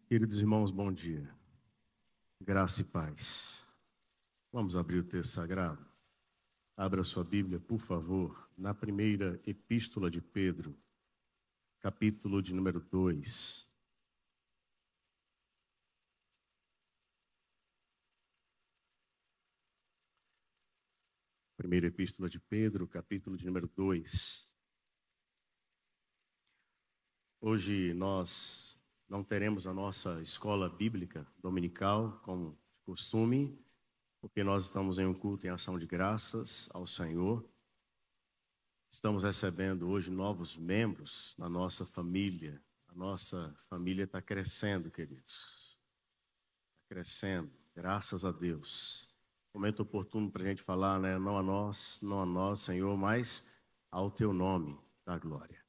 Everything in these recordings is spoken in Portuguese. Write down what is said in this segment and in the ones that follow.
Queridos irmãos, bom dia. Graça e paz. Vamos abrir o texto sagrado? Abra sua Bíblia, por favor, na primeira epístola de Pedro, capítulo de número 2. Primeira epístola de Pedro, capítulo de número 2. Hoje nós não teremos a nossa escola bíblica dominical, como de costume, porque nós estamos em um culto em ação de graças ao Senhor. Estamos recebendo hoje novos membros na nossa família. A nossa família está crescendo, queridos. Está crescendo, graças a Deus. Momento oportuno para a gente falar, né? Não a nós, Senhor, mas ao Teu nome da glória.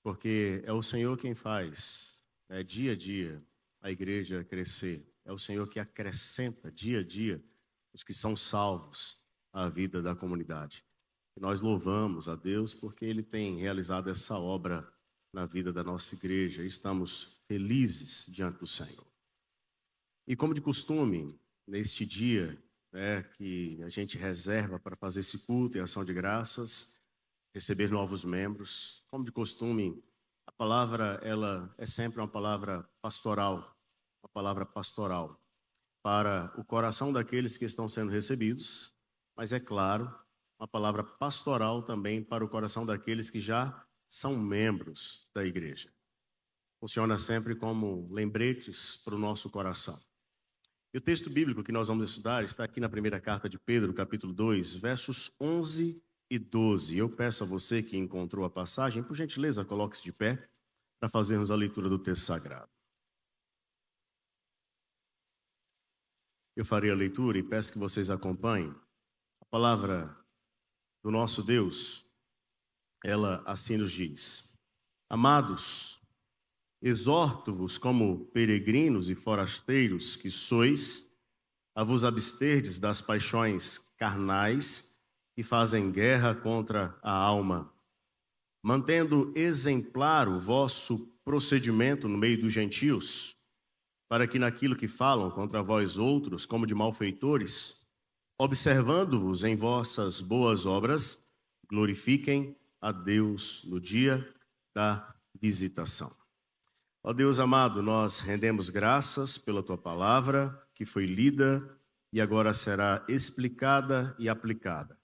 Porque é o Senhor quem faz, né, dia a dia, a igreja crescer. É o Senhor que acrescenta dia a dia os que são salvos à vida da comunidade. E nós louvamos a Deus porque Ele tem realizado essa obra na vida da nossa igreja. E estamos felizes diante do Senhor. E como de costume, neste dia, né, que a gente reserva para fazer esse culto em ação de graças, receber novos membros. Como de costume, a palavra ela é sempre uma palavra pastoral para o coração daqueles que estão sendo recebidos, mas é claro, uma palavra pastoral também para o coração daqueles que já são membros da igreja. Funciona sempre como lembretes para o nosso coração. E o texto bíblico que nós vamos estudar está aqui na primeira carta de Pedro, capítulo 2, versos 11 e 12. Eu peço a você que encontrou a passagem, por gentileza, coloque-se de pé para fazermos a leitura do texto sagrado. Eu farei a leitura e peço que vocês acompanhem. A palavra do nosso Deus, ela assim nos diz: Amados, exorto-vos como peregrinos e forasteiros que sois, a vos absterdes das paixões carnais que fazem guerra contra a alma, mantendo exemplar o vosso procedimento no meio dos gentios, para que naquilo que falam contra vós outros, como de malfeitores, observando-vos em vossas boas obras, glorifiquem a Deus no dia da visitação. Ó Deus amado, nós rendemos graças pela Tua palavra, que foi lida e agora será explicada e aplicada.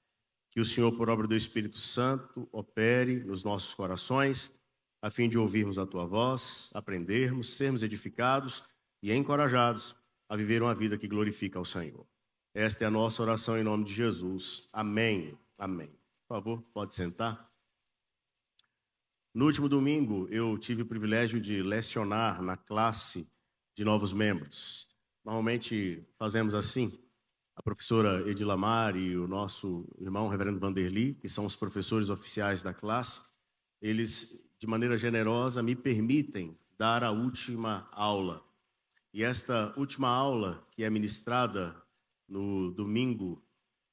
Que o Senhor, por obra do Espírito Santo, opere nos nossos corações, a fim de ouvirmos a Tua voz, aprendermos, sermos edificados e encorajados a viver uma vida que glorifica ao Senhor. Esta é a nossa oração em nome de Jesus. Amém. Amém. Por favor, pode sentar. No último domingo, eu tive o privilégio de lecionar na classe de novos membros. Normalmente fazemos assim. A professora Edilamar e o nosso irmão reverendo Vanderly, que são os professores oficiais da classe, eles, de maneira generosa, me permitem dar a última aula. E esta última aula, que é ministrada no domingo,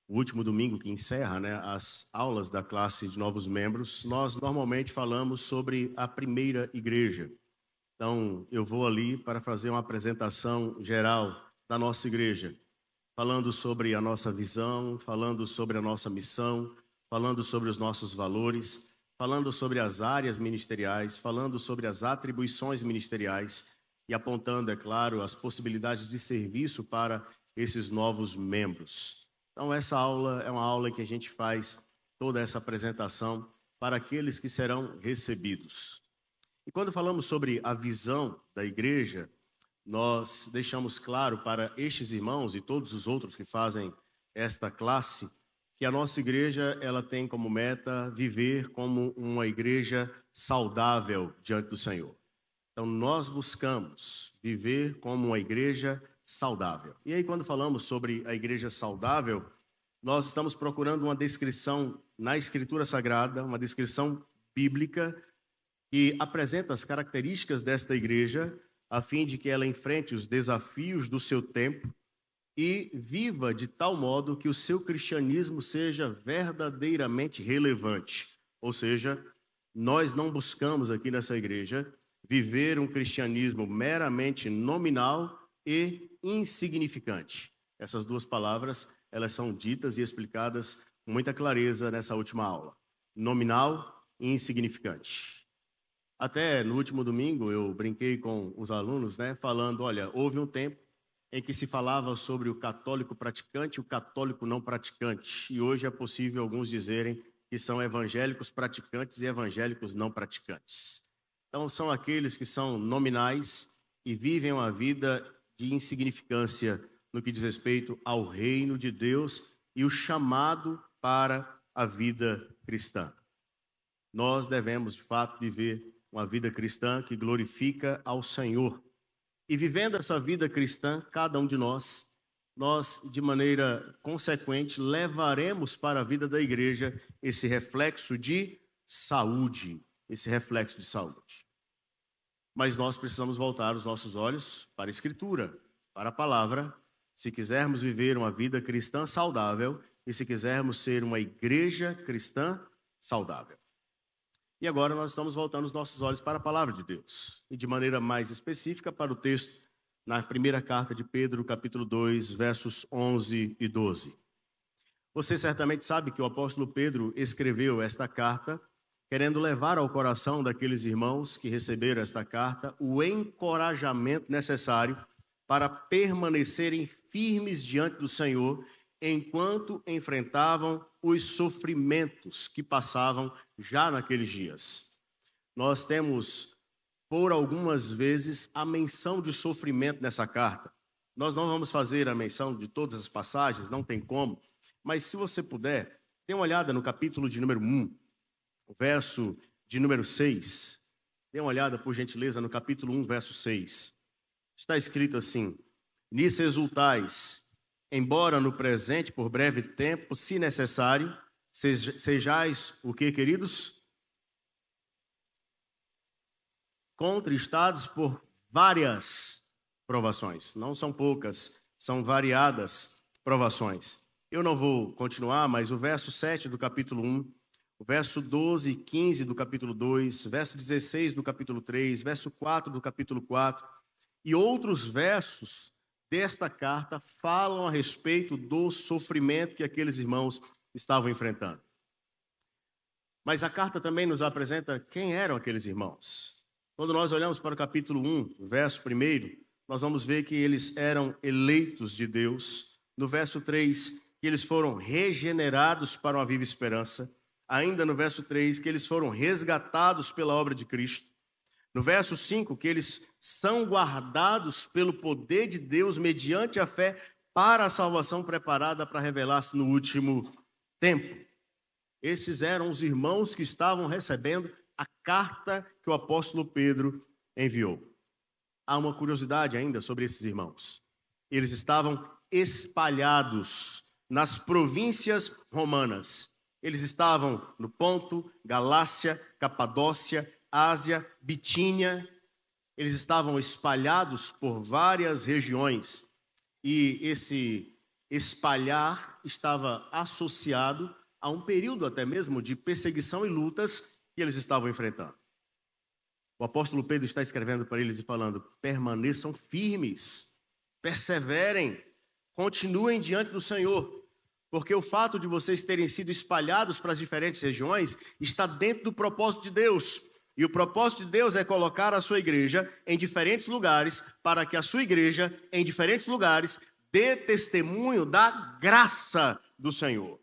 o último domingo que encerra, né, as aulas da classe de novos membros, nós normalmente falamos sobre a primeira igreja. Então, eu vou ali para fazer uma apresentação geral da nossa igreja, falando sobre a nossa visão, falando sobre a nossa missão, falando sobre os nossos valores, falando sobre as áreas ministeriais, falando sobre as atribuições ministeriais e apontando, é claro, as possibilidades de serviço para esses novos membros. Então, essa aula é uma aula que a gente faz toda essa apresentação para aqueles que serão recebidos. E quando falamos sobre a visão da igreja, nós deixamos claro para estes irmãos e todos os outros que fazem esta classe que a nossa igreja ela tem como meta viver como uma igreja saudável diante do Senhor. Então, nós buscamos viver como uma igreja saudável. E aí, quando falamos sobre a igreja saudável, nós estamos procurando uma descrição na Escritura Sagrada, uma descrição bíblica, que apresenta as características desta igreja, a fim de que ela enfrente os desafios do seu tempo e viva de tal modo que o seu cristianismo seja verdadeiramente relevante. Ou seja, nós não buscamos aqui nessa igreja viver um cristianismo meramente nominal e insignificante. Essas duas palavras, elas são ditas e explicadas com muita clareza nessa última aula. Nominal e insignificante. Até no último domingo eu brinquei com os alunos, falando, olha, houve um tempo em que se falava sobre o católico praticante e o católico não praticante. E hoje é possível alguns dizerem que são evangélicos praticantes e evangélicos não praticantes. Então, são aqueles que são nominais e vivem uma vida de insignificância no que diz respeito ao reino de Deus e o chamado para a vida cristã. Nós devemos, de fato, viver uma vida cristã que glorifica ao Senhor. E vivendo essa vida cristã, cada um de nós, de maneira consequente, levaremos para a vida da igreja esse reflexo de saúde, Mas nós precisamos voltar os nossos olhos para a Escritura, para a palavra, se quisermos viver uma vida cristã saudável e se quisermos ser uma igreja cristã saudável. E agora nós estamos voltando os nossos olhos para a palavra de Deus, e de maneira mais específica para o texto na primeira carta de Pedro, capítulo 2, versos 11 e 12. Você certamente sabe que o apóstolo Pedro escreveu esta carta querendo levar ao coração daqueles irmãos que receberam esta carta o encorajamento necessário para permanecerem firmes diante do Senhor enquanto enfrentavam os sofrimentos que passavam já naqueles dias. Nós temos, por algumas vezes, a menção de sofrimento nessa carta. Nós não vamos fazer a menção de todas as passagens, não tem como, mas se você puder, dê uma olhada no capítulo de número 1, o verso de número 6. Dê uma olhada, por gentileza, no capítulo 1, verso 6. Está escrito assim: nisso exultais, embora no presente, por breve tempo, se necessário, sejais o que, queridos? Contristados por várias provações. Não são poucas, são variadas provações. Eu não vou continuar, mas o verso 7 do capítulo 1, o verso 12 e 15 do capítulo 2, verso 16 do capítulo 3, verso 4 do capítulo 4, e outros versos desta carta falam a respeito do sofrimento que aqueles irmãos estavam enfrentando. Mas a carta também nos apresenta quem eram aqueles irmãos. Quando nós olhamos para o capítulo 1, verso 1, nós vamos ver que eles eram eleitos de Deus. No verso 3, que eles foram regenerados para uma viva esperança. Ainda no verso 3, que eles foram resgatados pela obra de Cristo. No verso 5, que eles são guardados pelo poder de Deus mediante a fé para a salvação preparada para revelar-se no último tempo. Esses eram os irmãos que estavam recebendo a carta que o apóstolo Pedro enviou. Há uma curiosidade ainda sobre esses irmãos. Eles estavam espalhados nas províncias romanas. Eles estavam no Ponto, Galácia, Capadócia, Ásia, Bitínia. Eles estavam espalhados por várias regiões. E esse espalhar estava associado a um período até mesmo de perseguição e lutas que eles estavam enfrentando. O apóstolo Pedro está escrevendo para eles e falando: permaneçam firmes, perseverem, continuem diante do Senhor, porque o fato de vocês terem sido espalhados para as diferentes regiões está dentro do propósito de Deus. E o propósito de Deus é colocar a sua igreja em diferentes lugares, para que a sua igreja, em diferentes lugares, dê testemunho da graça do Senhor.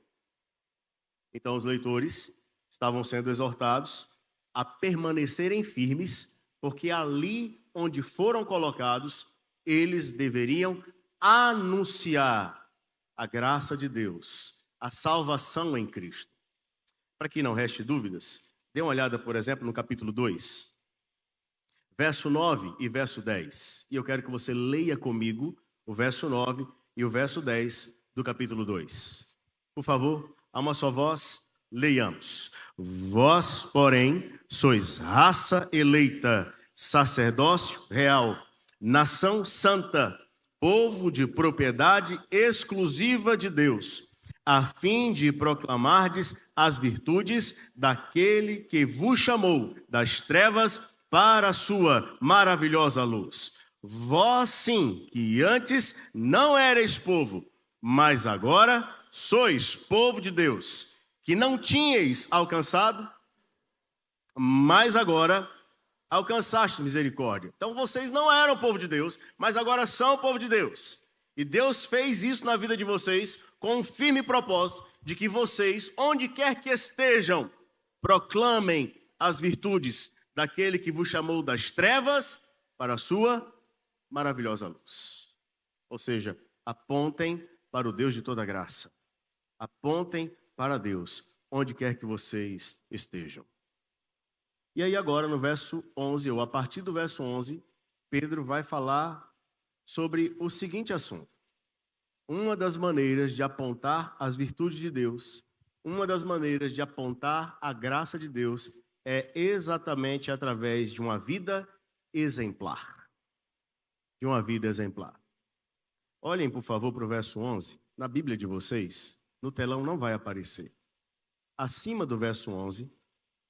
Então, os leitores estavam sendo exortados a permanecerem firmes, porque ali onde foram colocados, eles deveriam anunciar a graça de Deus, a salvação em Cristo. Para que não reste dúvidas, dê uma olhada, por exemplo, no capítulo 2, verso 9 e verso 10. E eu quero que você leia comigo o verso 9 e o verso 10 do capítulo 2. Por favor, a uma só voz, leiamos. Vós, porém, sois raça eleita, sacerdócio real, nação santa, povo de propriedade exclusiva de Deus, a fim de proclamardes as virtudes daquele que vos chamou das trevas para a sua maravilhosa luz. Vós sim, que antes não erais povo, mas agora sois povo de Deus, que não tinhais alcançado, mas agora alcançaste misericórdia. Então vocês não eram povo de Deus, mas agora são povo de Deus. E Deus fez isso na vida de vocês com um firme propósito de que vocês, onde quer que estejam, proclamem as virtudes daquele que vos chamou das trevas para a sua maravilhosa luz. Ou seja, apontem para o Deus de toda graça. Apontem para Deus, onde quer que vocês estejam. E aí agora no verso 11, ou a partir do verso 11, Pedro vai falar sobre o seguinte assunto. Uma das maneiras de apontar as virtudes de Deus, uma das maneiras de apontar a graça de Deus é exatamente através de uma vida exemplar. De uma vida exemplar. Olhem, por favor, para o verso 11. Na Bíblia de vocês, no telão não vai aparecer. Acima do verso 11,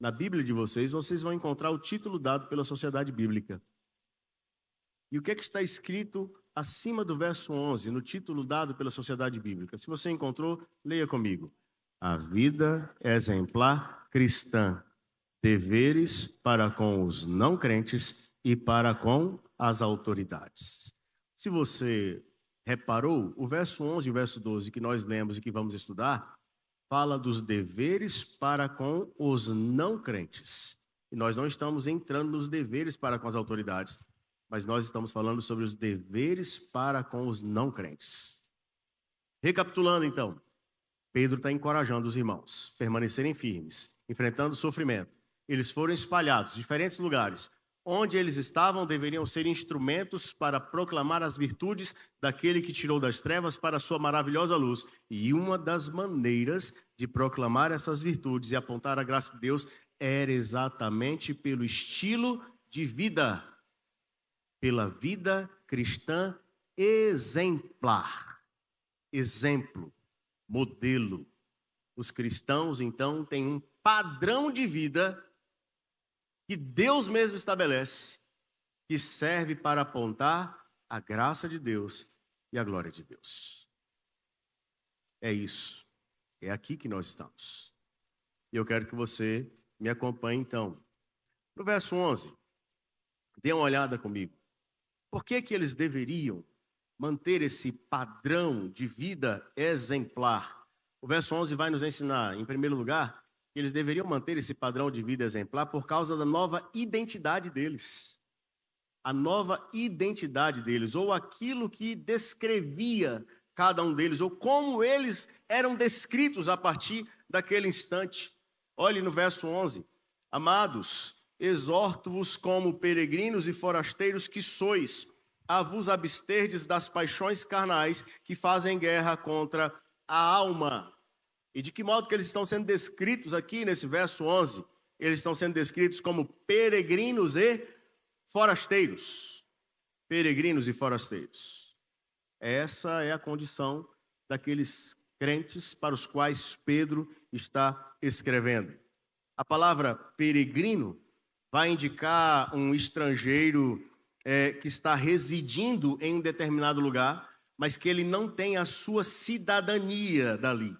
na Bíblia de vocês vão encontrar o título dado pela Sociedade Bíblica. E o que é que está escrito acima do verso 11, no título dado pela Sociedade Bíblica? Se você encontrou, leia comigo. A vida exemplar cristã. Deveres para com os não crentes e para com as autoridades. Se você reparou, o verso 11 e o verso 12 que nós lemos e que vamos estudar, fala dos deveres para com os não crentes. E nós não estamos entrando nos deveres para com as autoridades, mas nós estamos falando sobre os deveres para com os não crentes. Recapitulando então, Pedro está encorajando os irmãos a permanecerem firmes, enfrentando o sofrimento. Eles foram espalhados em diferentes lugares. Onde eles estavam deveriam ser instrumentos para proclamar as virtudes daquele que tirou das trevas para a sua maravilhosa luz. E uma das maneiras de proclamar essas virtudes e apontar a graça de Deus era exatamente pelo estilo de vida, pela vida cristã exemplar. Exemplo, modelo. Os cristãos, então, têm um padrão de vida que Deus mesmo estabelece, que serve para apontar a graça de Deus e a glória de Deus. É isso. É aqui que nós estamos. E eu quero que você me acompanhe, então. No verso 11, dê uma olhada comigo. Por que que eles deveriam manter esse padrão de vida exemplar? O verso 11 vai nos ensinar, em primeiro lugar, que eles deveriam manter esse padrão de vida exemplar por causa da nova identidade deles. A nova identidade deles, ou aquilo que descrevia cada um deles, ou como eles eram descritos a partir daquele instante. Olhe no verso 11. Amados, exorto-vos como peregrinos e forasteiros que sois, a vos absterdes das paixões carnais que fazem guerra contra a alma. E de que modo que eles estão sendo descritos aqui nesse verso 11? Eles estão sendo descritos como peregrinos e forasteiros. Peregrinos e forasteiros. Essa é a condição daqueles crentes para os quais Pedro está escrevendo. A palavra peregrino vai indicar um estrangeiro que está residindo em um determinado lugar, mas que ele não tem a sua cidadania dali.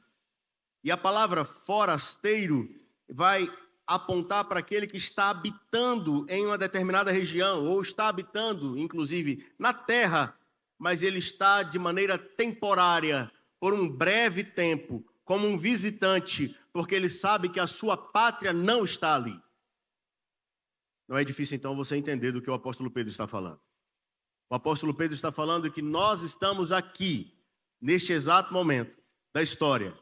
E a palavra forasteiro vai apontar para aquele que está habitando em uma determinada região, ou está habitando, inclusive, na terra, mas ele está de maneira temporária, por um breve tempo, como um visitante, porque ele sabe que a sua pátria não está ali. Não é difícil, então, você entender do que o apóstolo Pedro está falando. O apóstolo Pedro está falando que nós estamos aqui, neste exato momento da história,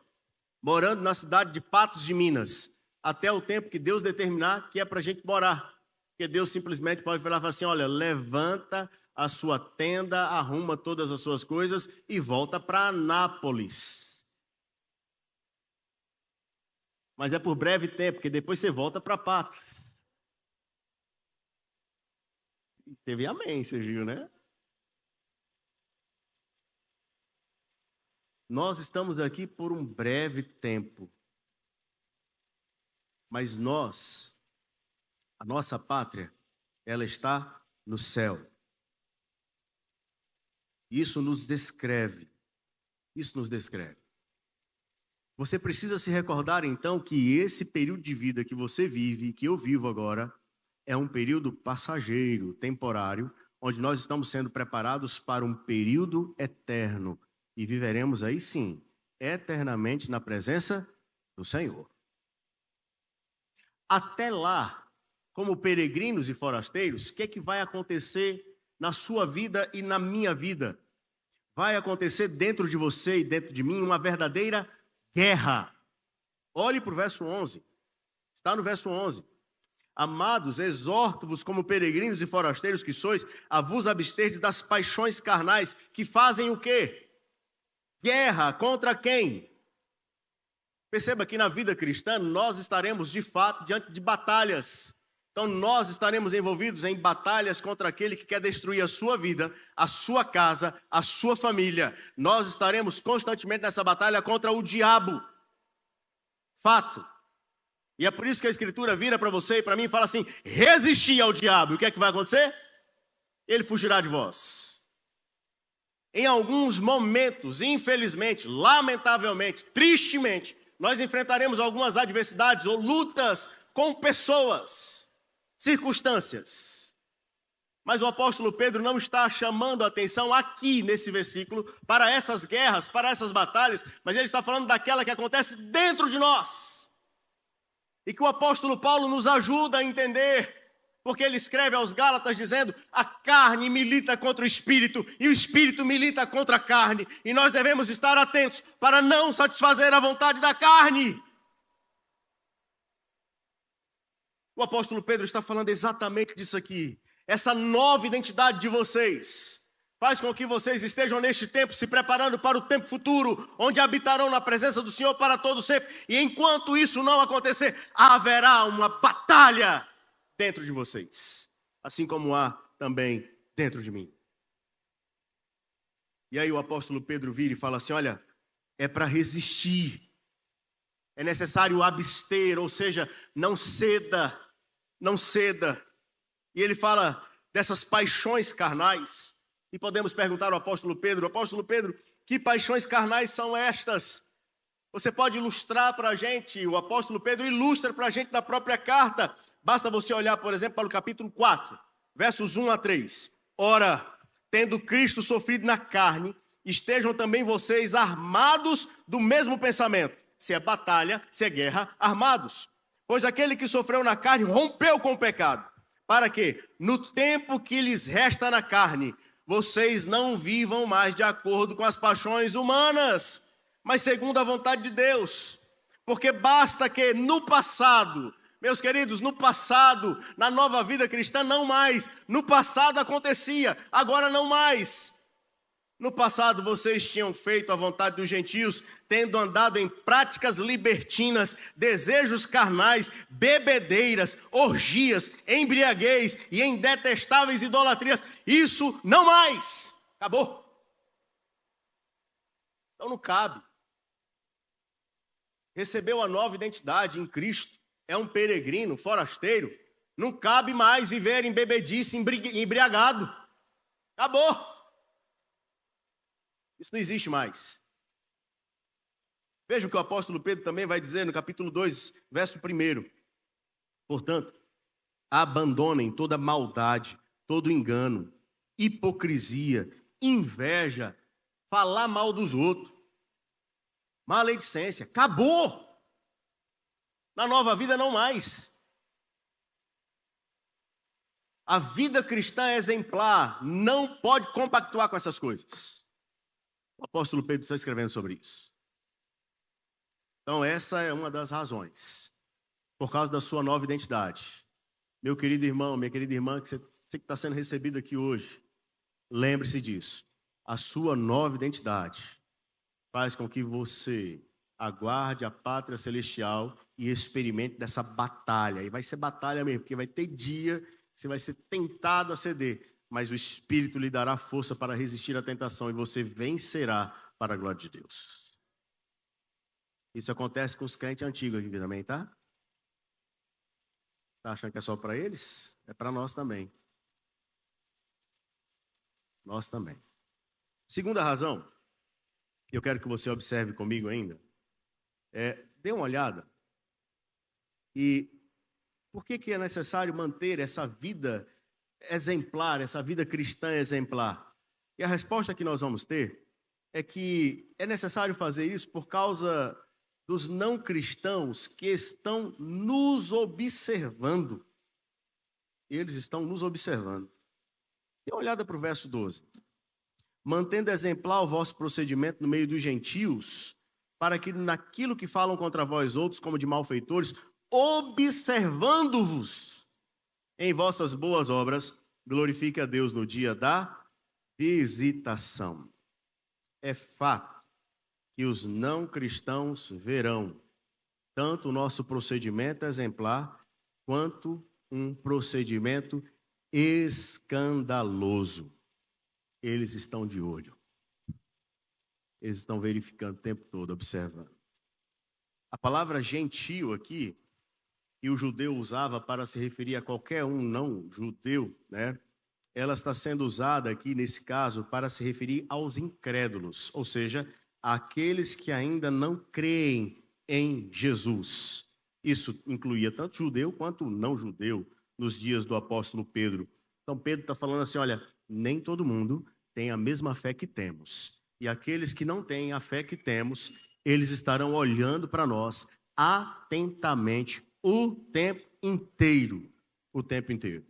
morando na cidade de Patos de Minas, até o tempo que Deus determinar que é para a gente morar. Porque Deus simplesmente pode falar assim, olha, levanta a sua tenda, arruma todas as suas coisas e volta para Anápolis. Mas é por breve tempo, porque depois você volta para Patos. Teve amém, você viu, né? Nós estamos aqui por um breve tempo. Mas nós, a nossa pátria, ela está no céu. Isso nos descreve. Isso nos descreve. Você precisa se recordar, então, que esse período de vida que você vive, que eu vivo agora, é um período passageiro, temporário, onde nós estamos sendo preparados para um período eterno. E viveremos aí, sim, eternamente na presença do Senhor. Até lá, como peregrinos e forasteiros, o que é que vai acontecer na sua vida e na minha vida? Vai acontecer dentro de você e dentro de mim uma verdadeira guerra. Olhe para o verso 11. Está no verso 11. Amados, exorto-vos como peregrinos e forasteiros que sois, a vos absterdes das paixões carnais, que fazem o quê? Guerra contra quem? Perceba que na vida cristã nós estaremos de fato diante de batalhas. Então nós estaremos envolvidos em batalhas contra aquele que quer destruir a sua vida, a sua casa, a sua família. Nós estaremos constantemente nessa batalha contra o diabo. Fato. E é por isso que a Escritura vira para você e para mim e fala assim: resisti ao diabo. E o que é que vai acontecer? Ele fugirá de vós. Em alguns momentos, infelizmente, lamentavelmente, tristemente, nós enfrentaremos algumas adversidades ou lutas com pessoas, circunstâncias. Mas o apóstolo Pedro não está chamando a atenção aqui nesse versículo para essas guerras, para essas batalhas, mas ele está falando daquela que acontece dentro de nós. E que o apóstolo Paulo nos ajuda a entender, porque ele escreve aos Gálatas dizendo: a carne milita contra o espírito e o espírito milita contra a carne, e nós devemos estar atentos para não satisfazer a vontade da carne. O apóstolo Pedro está falando exatamente disso aqui. Essa nova identidade de vocês faz com que vocês estejam neste tempo se preparando para o tempo futuro, onde habitarão na presença do Senhor para todo sempre. E enquanto isso não acontecer, haverá uma batalha dentro de vocês, assim como há também dentro de mim. E aí o apóstolo Pedro vira e fala assim: olha, é para resistir. É necessário abster, ou seja, não ceda, não ceda. E ele fala dessas paixões carnais. E podemos perguntar ao apóstolo Pedro: que paixões carnais são estas? Você pode ilustrar para a gente? O apóstolo Pedro ilustra para a gente na própria carta. Basta você olhar, por exemplo, para o capítulo 4, versos 1 a 3. Ora, tendo Cristo sofrido na carne, estejam também vocês armados do mesmo pensamento. Se é batalha, se é guerra, armados. Pois aquele que sofreu na carne rompeu com o pecado. Para que, no tempo que lhes resta na carne, vocês não vivam mais de acordo com as paixões humanas, mas segundo a vontade de Deus. Porque basta que no passado, meus queridos, no passado, na nova vida cristã, não mais. No passado acontecia, agora não mais. No passado vocês tinham feito a vontade dos gentios, tendo andado em práticas libertinas, desejos carnais, bebedeiras, orgias, embriaguez e em detestáveis idolatrias. Isso não mais. Acabou. Então não cabe. Recebeu a nova identidade em Cristo. É um peregrino, forasteiro. Não cabe mais viver em bebedice, embriagado. Acabou. Isso não existe mais. Veja o que o apóstolo Pedro também vai dizer no capítulo 2, verso 1. Portanto, abandonem toda maldade, todo engano, hipocrisia, inveja, falar mal dos outros, maledicência. Acabou! Na nova vida não mais. A vida cristã exemplar não pode compactuar com essas coisas. O apóstolo Pedro está escrevendo sobre isso. Então essa é uma das razões. Por causa da sua nova identidade. Meu querido irmão, minha querida irmã, você que está sendo recebido aqui hoje, lembre-se disso. A sua nova identidade faz com que você aguarde a pátria celestial e experimente dessa batalha. E vai ser batalha mesmo, porque vai ter dia que você vai ser tentado a ceder. Mas o Espírito lhe dará força para resistir à tentação e você vencerá para a glória de Deus. Isso acontece com os crentes antigos aqui também, tá? Está achando que é só para eles? É para nós também. Nós também. Segunda razão, que eu quero que você observe comigo ainda, dê uma olhada. E por que é necessário manter essa vida exemplar, essa vida cristã exemplar? E a resposta que nós vamos ter é que é necessário fazer isso por causa dos não cristãos que estão nos observando. Eles estão nos observando. Dê uma olhada para o verso 12. Mantendo exemplar o vosso procedimento no meio dos gentios, para que naquilo que falam contra vós outros, como de malfeitores, observando-vos em vossas boas obras, glorifique a Deus no dia da visitação. É fato que os não cristãos verão tanto o nosso procedimento exemplar, quanto um procedimento escandaloso. Eles estão de olho. Eles estão verificando o tempo todo, observando. A palavra gentio aqui, que o judeu usava para se referir a qualquer um não judeu, né? Ela está sendo usada aqui, nesse caso, para se referir aos incrédulos, ou seja, àqueles que ainda não creem em Jesus. Isso incluía tanto judeu quanto não judeu nos dias do apóstolo Pedro. Então Pedro está falando assim, olha, nem todo mundo tem a mesma fé que temos. E aqueles que não têm a fé que temos, eles estarão olhando para nós atentamente o tempo inteiro. O tempo inteiro.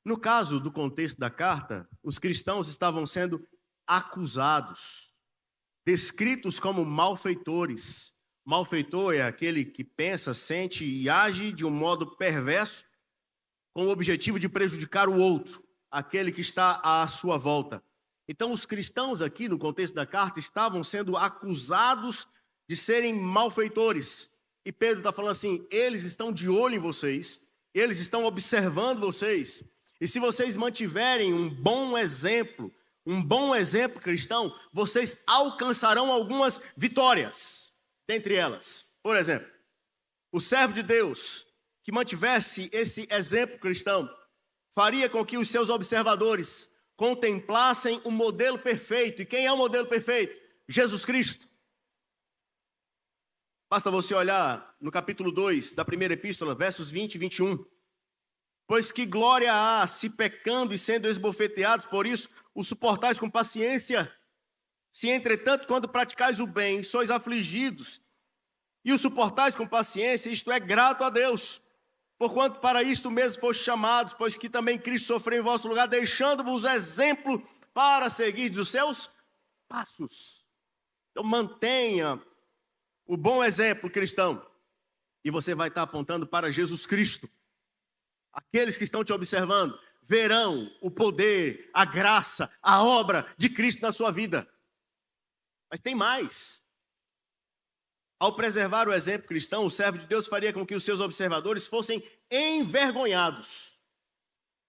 No caso do contexto da carta, os cristãos estavam sendo acusados, descritos como malfeitores. Malfeitor é aquele que pensa, sente e age de um modo perverso, com o objetivo de prejudicar o outro, aquele que está à sua volta. Então, os cristãos aqui, no contexto da carta, estavam sendo acusados de serem malfeitores. E Pedro está falando assim, eles estão de olho em vocês, eles estão observando vocês. E se vocês mantiverem um bom exemplo cristão, vocês alcançarão algumas vitórias. Dentre elas, por exemplo, o servo de Deus que mantivesse esse exemplo cristão, faria com que os seus observadores contemplassem um modelo perfeito. E quem é o modelo perfeito? Jesus Cristo. Basta você olhar no capítulo 2 da primeira epístola, versos 20 e 21. Pois que glória há, se pecando e sendo esbofeteados, por isso o suportais com paciência. Se entretanto, quando praticais o bem, sois afligidos, e o suportais com paciência, isto é grato a Deus. Porquanto para isto mesmo foste chamados, pois que também Cristo sofreu em vosso lugar, deixando-vos exemplo para seguir os seus passos. Então mantenha o bom exemplo cristão, e você vai estar apontando para Jesus Cristo. Aqueles que estão te observando verão o poder, a graça, a obra de Cristo na sua vida. Mas tem mais. Ao preservar o exemplo cristão, o servo de Deus faria com que os seus observadores fossem envergonhados.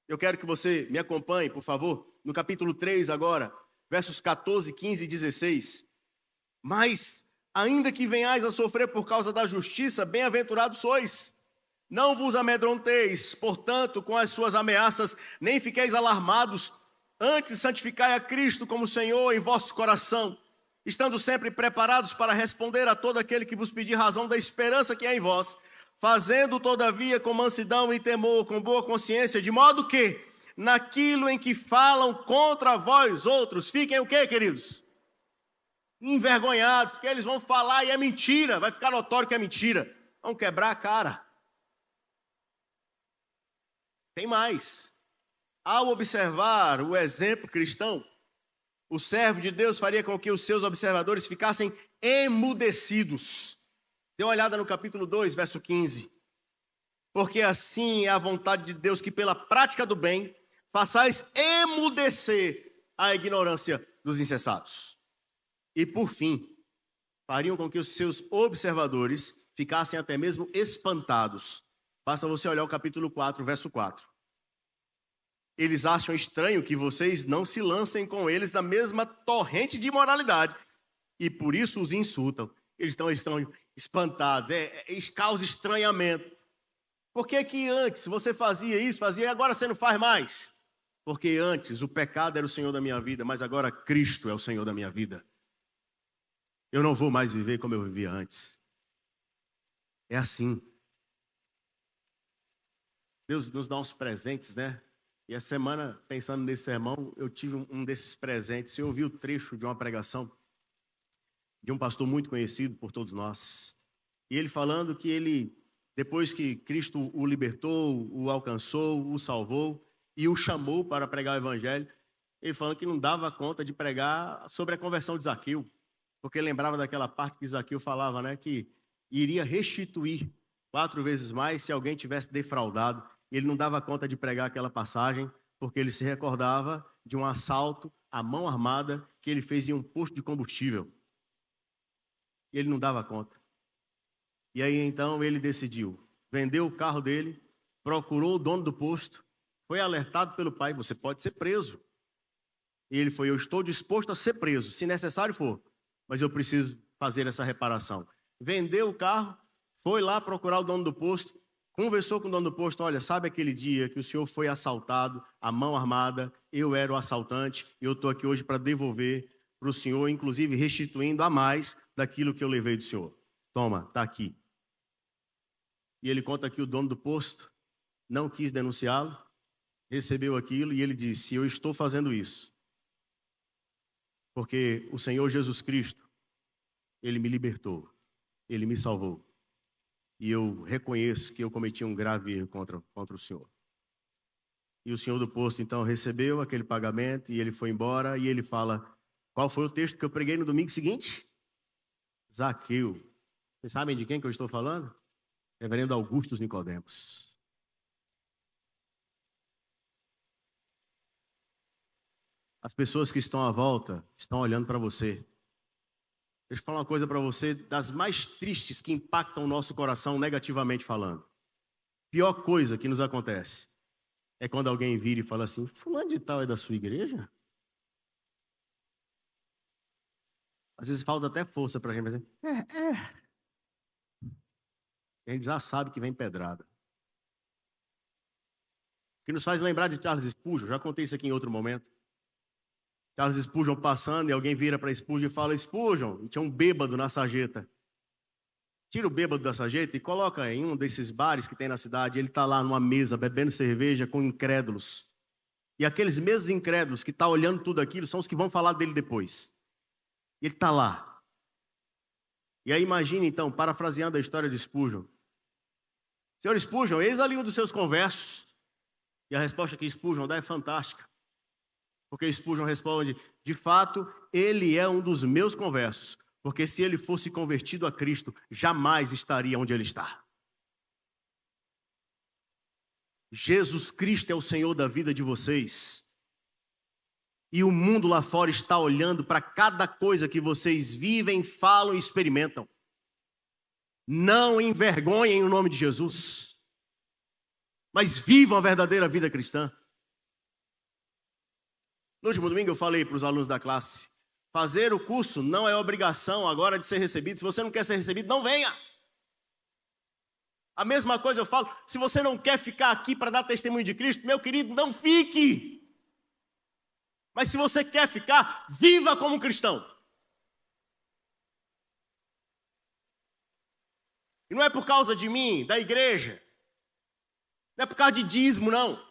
Eu quero que você me acompanhe, por favor, no capítulo 3 agora, versos 14, 15 e 16. Mas, ainda que venhais a sofrer por causa da justiça, bem-aventurados sois. Não vos amedronteis, portanto, com as suas ameaças, nem fiqueis alarmados. Antes santificai a Cristo como Senhor em vosso coração, estando sempre preparados para responder a todo aquele que vos pedir razão da esperança que é em vós, fazendo todavia com mansidão e temor, com boa consciência, de modo que, naquilo em que falam contra vós outros, fiquem o quê, queridos? Envergonhados, porque eles vão falar e é mentira, vai ficar notório que é mentira, vão quebrar a cara. Tem mais. Ao observar o exemplo cristão, o servo de Deus faria com que os seus observadores ficassem emudecidos. Dê uma olhada no capítulo 2, verso 15. Porque assim é a vontade de Deus que pela prática do bem façais emudecer a ignorância dos insensatos. E por fim, fariam com que os seus observadores ficassem até mesmo espantados. Basta você olhar o capítulo 4, verso 4. Eles acham estranho que vocês não se lancem com eles na mesma torrente de imoralidade. E por isso os insultam. Eles estão espantados. Causa estranhamento. Por que que antes você fazia isso, fazia, e agora você não faz mais? Porque antes o pecado era o Senhor da minha vida, mas agora Cristo é o Senhor da minha vida. Eu não vou mais viver como eu vivia antes. É assim. Deus nos dá uns presentes, né? E a semana, pensando nesse sermão, eu tive um desses presentes. Eu ouvi o trecho de uma pregação de um pastor muito conhecido por todos nós. E ele falando que ele, depois que Cristo o libertou, o alcançou, o salvou e o chamou para pregar o evangelho, ele falando que não dava conta de pregar sobre a conversão de Zaqueu, porque lembrava daquela parte que Zaqueu falava, né, que iria restituir 4 vezes mais se alguém tivesse defraudado. Ele não dava conta de pregar aquela passagem, porque ele se recordava de um assalto à mão armada que ele fez em um posto de combustível. E ele não dava conta. E aí então ele decidiu, vendeu o carro dele, procurou o dono do posto, foi alertado pelo pai, você pode ser preso. E ele foi, eu estou disposto a ser preso, se necessário for, mas eu preciso fazer essa reparação. Vendeu o carro, foi lá procurar o dono do posto, conversou com o dono do posto, olha, sabe aquele dia que o senhor foi assaltado, a mão armada, eu era o assaltante, e eu estou aqui hoje para devolver para o senhor, inclusive restituindo a mais daquilo que eu levei do senhor. Toma, está aqui. E ele conta que o dono do posto não quis denunciá-lo, recebeu aquilo e ele disse, eu estou fazendo isso, porque o Senhor Jesus Cristo, Ele me libertou, Ele me salvou. E eu reconheço que eu cometi um grave erro contra o Senhor. E o senhor do posto, então, recebeu aquele pagamento e ele foi embora e ele fala, qual foi o texto que eu preguei no domingo seguinte? Zaqueu. Vocês sabem de quem que eu estou falando? Reverendo Augusto Nicodemos. As pessoas que estão à volta estão olhando para você. Deixa eu falar uma coisa para você, das mais tristes que impactam o nosso coração negativamente falando. Pior coisa que nos acontece é quando alguém vira e fala assim, fulano de tal é da sua igreja? Às vezes falta até força para a gente dizer, a gente já sabe que vem pedrada. O que nos faz lembrar de Charles Spurgeon, já contei isso aqui em outro momento. Charles Spurgeon passando e alguém vira para Spurgeon e fala, Spurgeon, e tinha um bêbado na sarjeta. Tira o bêbado da sarjeta e coloca em um desses bares que tem na cidade, ele está lá numa mesa bebendo cerveja com incrédulos. E aqueles mesmos incrédulos que estão olhando tudo aquilo são os que vão falar dele depois. Ele está lá. E aí imagine então, parafraseando a história de Spurgeon. Senhor Spurgeon, eis ali um dos seus conversos. E a resposta que Spurgeon dá é fantástica. Porque Spurgeon responde, de fato, ele é um dos meus conversos. Porque se ele fosse convertido a Cristo, jamais estaria onde ele está. Jesus Cristo é o Senhor da vida de vocês. E o mundo lá fora está olhando para cada coisa que vocês vivem, falam e experimentam. Não envergonhem o nome de Jesus, mas vivam a verdadeira vida cristã. No último domingo eu falei para os alunos da classe, fazer o curso não é obrigação agora de ser recebido. Se você não quer ser recebido, não venha. A mesma coisa eu falo, se você não quer ficar aqui para dar testemunho de Cristo, meu querido, não fique. Mas se você quer ficar, viva como um cristão. E não é por causa de mim, da igreja. Não é por causa de dízimo, não.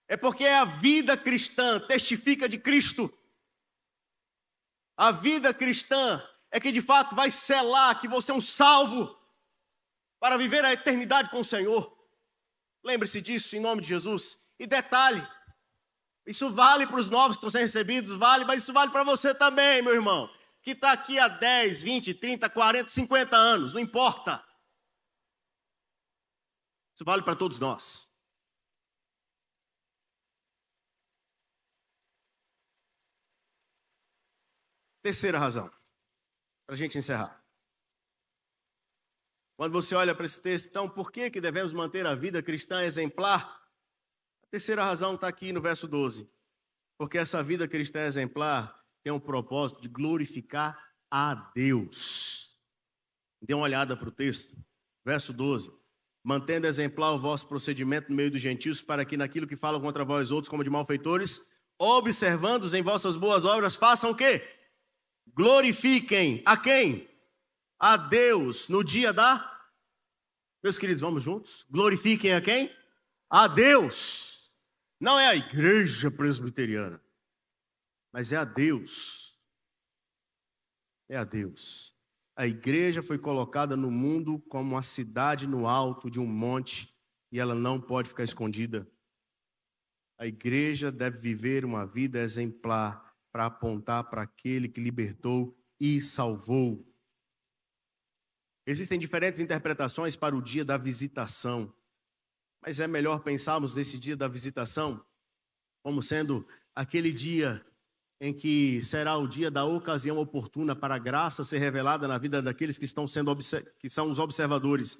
É porque a vida cristã testifica de Cristo. A vida cristã é que de fato vai selar que você é um salvo para viver a eternidade com o Senhor. Lembre-se disso em nome de Jesus. E detalhe, isso vale para os novos que estão sendo recebidos, vale, mas isso vale para você também, meu irmão. Que está aqui há 10, 20, 30, 40, 50 anos, não importa. Isso vale para todos nós. Terceira razão, para a gente encerrar. Quando você olha para esse texto, então, por que devemos manter a vida cristã exemplar? A terceira razão está aqui no verso 12. Porque essa vida cristã exemplar tem um propósito de glorificar a Deus. Dê uma olhada para o texto, verso 12. mantendo exemplar o vosso procedimento no meio dos gentios, para que naquilo que falam contra vós outros como de malfeitores, observando-os em vossas boas obras, façam o quê? Glorifiquem a quem? A Deus no dia da... Meus queridos, vamos juntos? Glorifiquem a quem? A Deus. Não é a igreja presbiteriana, mas é a Deus. É a Deus. A igreja foi colocada no mundo como uma cidade no alto de um monte e ela não pode ficar escondida. A igreja deve viver uma vida exemplar para apontar para aquele que libertou e salvou. Existem diferentes interpretações para o dia da visitação, mas é melhor pensarmos nesse dia da visitação como sendo aquele dia em que será o dia da ocasião oportuna para a graça ser revelada na vida daqueles que que são os observadores,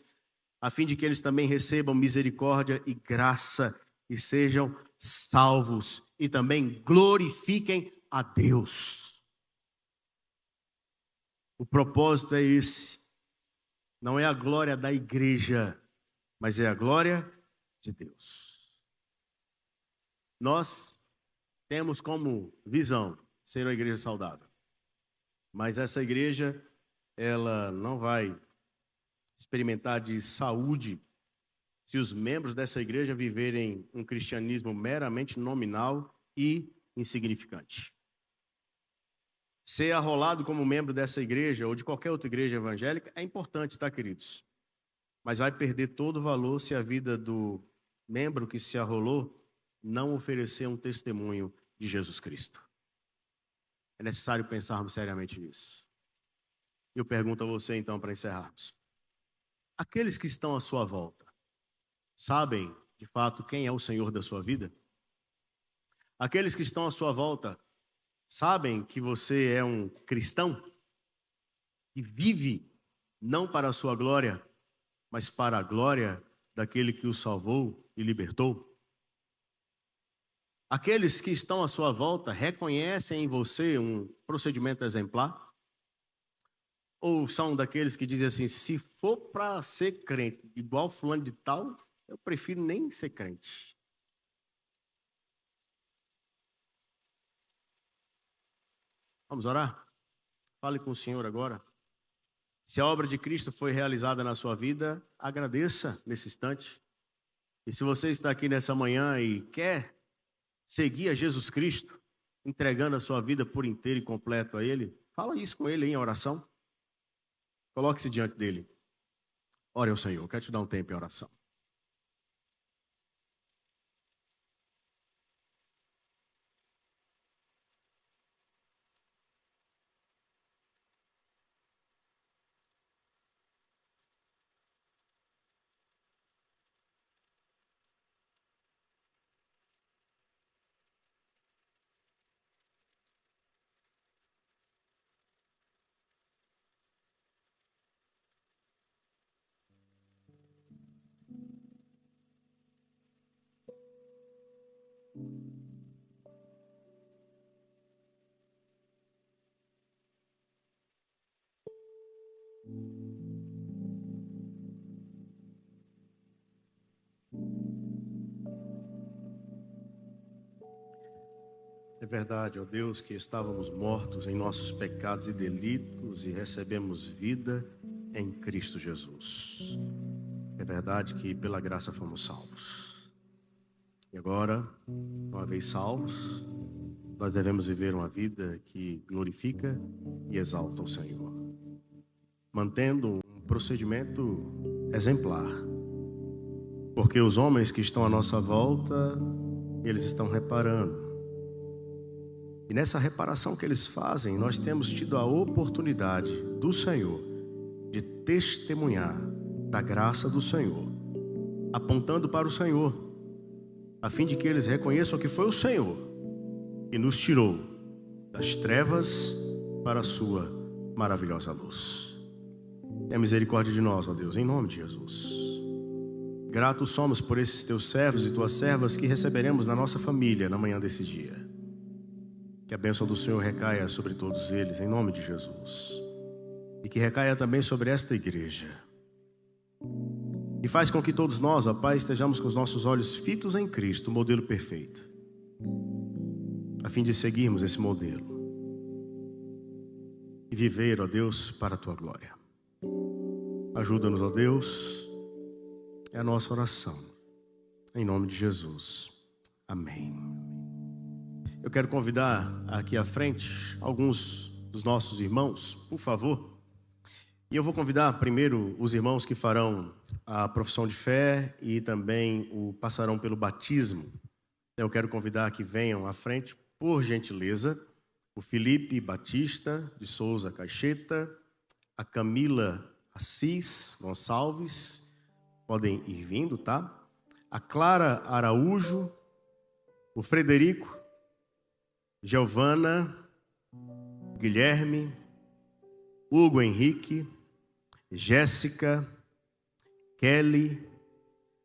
a fim de que eles também recebam misericórdia e graça e sejam salvos e também glorifiquem a Deus. O propósito é esse. Não é a glória da igreja, mas é a glória de Deus. Nós temos como visão ser uma igreja saudável. Mas essa igreja, ela não vai experimentar de saúde se os membros dessa igreja viverem um cristianismo meramente nominal e insignificante. Ser arrolado como membro dessa igreja ou de qualquer outra igreja evangélica é importante, tá, queridos? Mas vai perder todo o valor se a vida do membro que se arrolou não oferecer um testemunho de Jesus Cristo. É necessário pensarmos seriamente nisso. Eu pergunto a você então para encerrarmos. Aqueles que estão à sua volta, sabem de fato quem é o Senhor da sua vida? Aqueles que estão à sua volta, sabem que você é um cristão que vive não para a sua glória, mas para a glória daquele que o salvou e libertou? Aqueles que estão à sua volta reconhecem em você um procedimento exemplar? Ou são daqueles que dizem assim, se for para ser crente igual fulano de tal, eu prefiro nem ser crente? Vamos orar? Fale com o Senhor agora. Se a obra de Cristo foi realizada na sua vida, agradeça nesse instante. E se você está aqui nessa manhã e quer seguir a Jesus Cristo, entregando a sua vida por inteiro e completo a Ele, fala isso com Ele em oração. Coloque-se diante dEle. Ore ao Senhor, eu quero te dar um tempo em oração. É verdade, ó Deus, que estávamos mortos em nossos pecados e delitos e recebemos vida em Cristo Jesus. É verdade que pela graça fomos salvos. E agora, uma vez salvos, nós devemos viver uma vida que glorifica e exalta o Senhor, mantendo um procedimento exemplar. Porque os homens que estão à nossa volta, eles estão reparando. E nessa reparação que eles fazem, nós temos tido a oportunidade do Senhor de testemunhar da graça do Senhor, apontando para o Senhor, a fim de que eles reconheçam que foi o Senhor que nos tirou das trevas para a sua maravilhosa luz. Tenha misericórdia de nós, ó Deus, em nome de Jesus. Gratos somos por esses teus servos e tuas servas que receberemos na nossa família na manhã desse dia. Que a bênção do Senhor recaia sobre todos eles, em nome de Jesus. E que recaia também sobre esta igreja. E faz com que todos nós, ó Pai, estejamos com os nossos olhos fitos em Cristo, o modelo perfeito, a fim de seguirmos esse modelo e viver, ó Deus, para a Tua glória. Ajuda-nos, ó Deus, é a nossa oração, em nome de Jesus. Amém. Eu quero convidar aqui à frente alguns dos nossos irmãos, por favor. E eu vou convidar primeiro os irmãos que farão a profissão de fé e também passarão pelo batismo. Eu quero convidar que venham à frente, por gentileza, o Felipe Batista de Souza Caixeta, a Camila Assis Gonçalves, podem ir vindo, tá? A Clara Araújo, o Frederico, Giovana, Guilherme, Hugo Henrique, Jéssica, Kelly,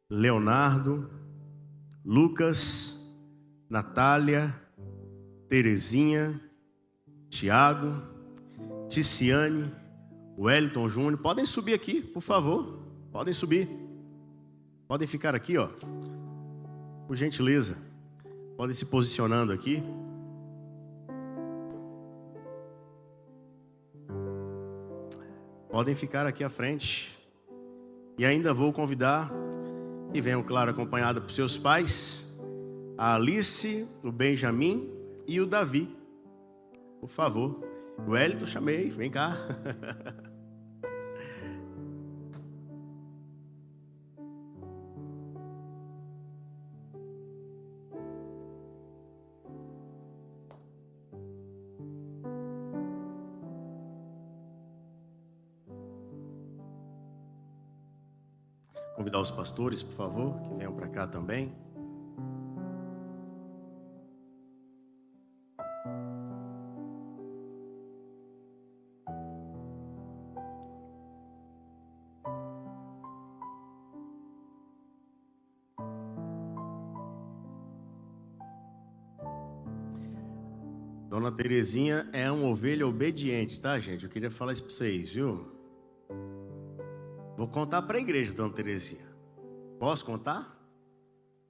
Leonardo, Lucas, Natália, Terezinha, Tiago, Ticiane, Wellington Júnior. Podem subir aqui, por favor. Podem subir. Podem ficar aqui, ó. Por gentileza. Podem se posicionando aqui. Podem ficar aqui à frente. E ainda vou convidar que venham, claro, acompanhada por seus pais, a Alice, o Benjamin e o Davi. Por favor. O Wellington, chamei, vem cá. Convidar os pastores, por favor, que venham para cá também. Dona Terezinha é uma ovelha obediente, tá, gente? Eu queria falar isso para vocês, viu? Vou contar para a igreja, Dona Terezinha. Posso contar?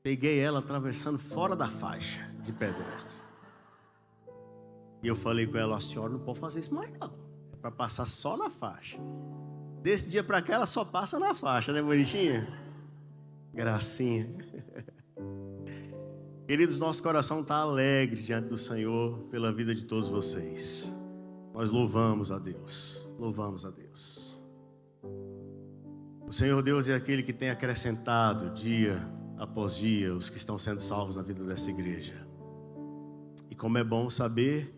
Peguei ela atravessando fora da faixa de pedestre. E eu falei com ela: a senhora não pode fazer isso mais não. É para passar só na faixa. Desse dia para cá ela só passa na faixa, né, bonitinha? Gracinha. Queridos, nosso coração está alegre diante do Senhor pela vida de todos vocês. Nós louvamos a Deus. Louvamos a Deus. O Senhor Deus é aquele que tem acrescentado dia após dia os que estão sendo salvos na vida dessa igreja. E como é bom saber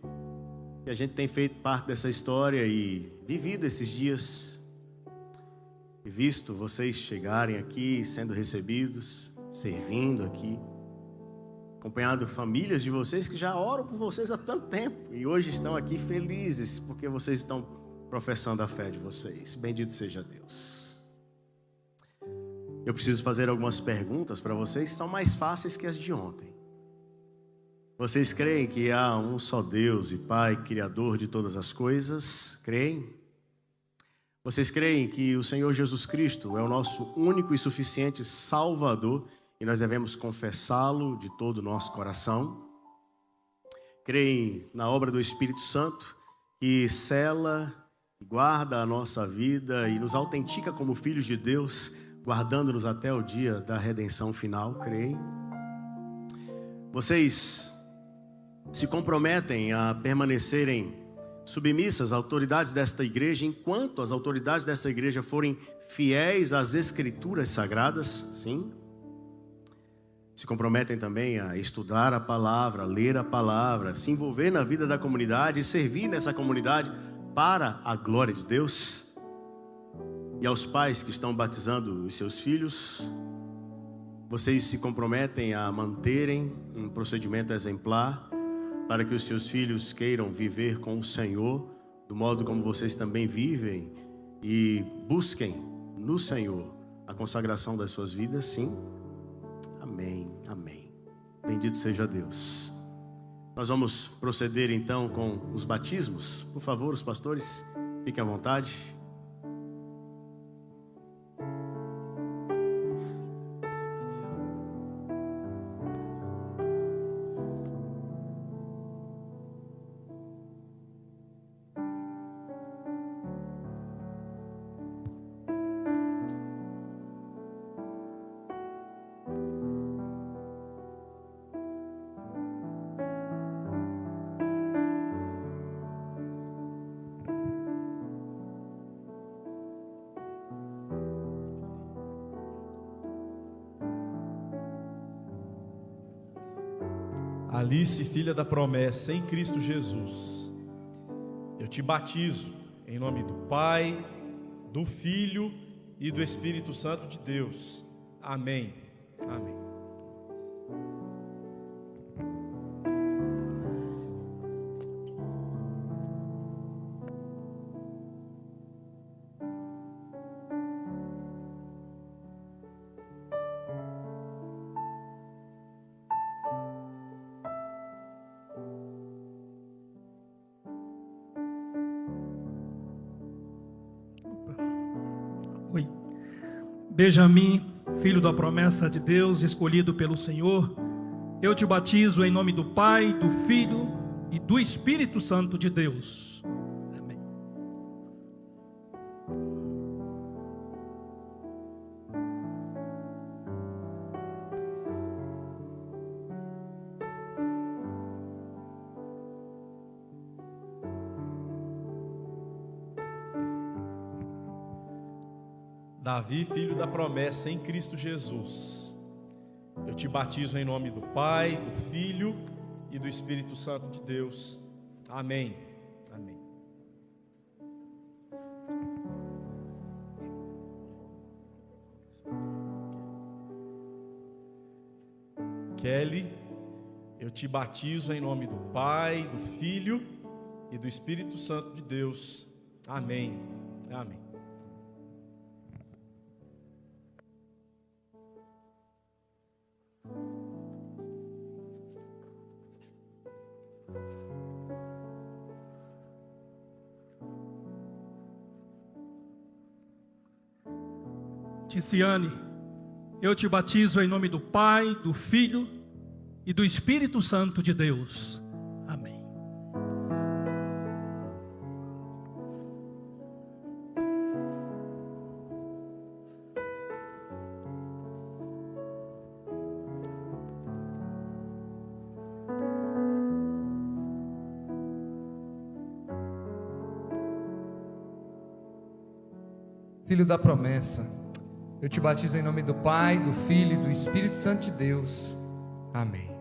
que a gente tem feito parte dessa história e vivido esses dias, e visto vocês chegarem aqui, sendo recebidos, servindo aqui, acompanhado famílias de vocês que já oram por vocês há tanto tempo e hoje estão aqui felizes porque vocês estão professando a fé de vocês. Bendito seja Deus. Eu preciso fazer algumas perguntas para vocês que são mais fáceis que as de ontem. Vocês creem que há um só Deus e Pai, Criador de todas as coisas? Creem? Vocês creem que o Senhor Jesus Cristo é o nosso único e suficiente Salvador e nós devemos confessá-lo de todo o nosso coração? Creem na obra do Espírito Santo que sela, guarda a nossa vida e nos autentica como filhos de Deus, guardando-nos até o dia da redenção final? Creem? Vocês se comprometem a permanecerem submissas às autoridades desta igreja enquanto as autoridades desta igreja forem fiéis às Escrituras Sagradas? Sim? Se comprometem também a estudar a palavra, ler a palavra, se envolver na vida da comunidade e servir nessa comunidade para a glória de Deus? E aos pais que estão batizando os seus filhos, vocês se comprometem a manterem um procedimento exemplar para que os seus filhos queiram viver com o Senhor do modo como vocês também vivem e busquem no Senhor a consagração das suas vidas? Sim? Amém, amém. Bendito seja Deus. Nós vamos proceder então com os batismos. Por favor, os pastores, fiquem à vontade. Alice, filha da promessa, em Cristo Jesus, eu te batizo em nome do Pai, do Filho e do Espírito Santo de Deus. Amém. Amém. Oi. Benjamim, filho da promessa de Deus, escolhido pelo Senhor, eu te batizo em nome do Pai, do Filho e do Espírito Santo de Deus. Amém. Davi, filho da promessa, em Cristo Jesus, eu te batizo em nome do Pai, do Filho e do Espírito Santo de Deus. Amém. Amém. Kelly, eu te batizo em nome do Pai, do Filho e do Espírito Santo de Deus. Amém. Amém. Ticiane, eu te batizo em nome do Pai, do Filho e do Espírito Santo de Deus. Amém. Filho da promessa, eu te batizo em nome do Pai, do Filho e do Espírito Santo de Deus. Amém.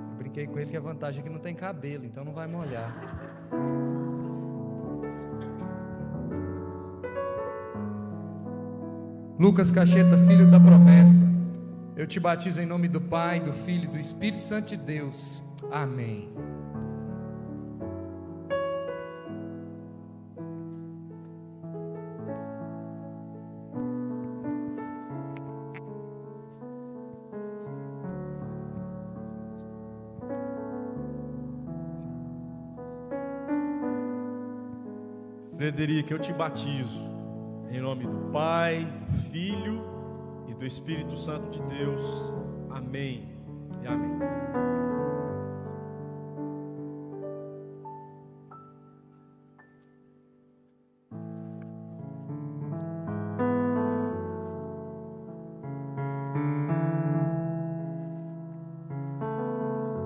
Eu brinquei com ele que a vantagem é que não tem cabelo, então não vai molhar. Lucas Cacheta, filho da promessa, eu te batizo em nome do Pai, do Filho e do Espírito Santo de Deus. Amém. Frederica, eu te batizo em nome do Pai, do Filho e do Espírito Santo de Deus. Amém e amém.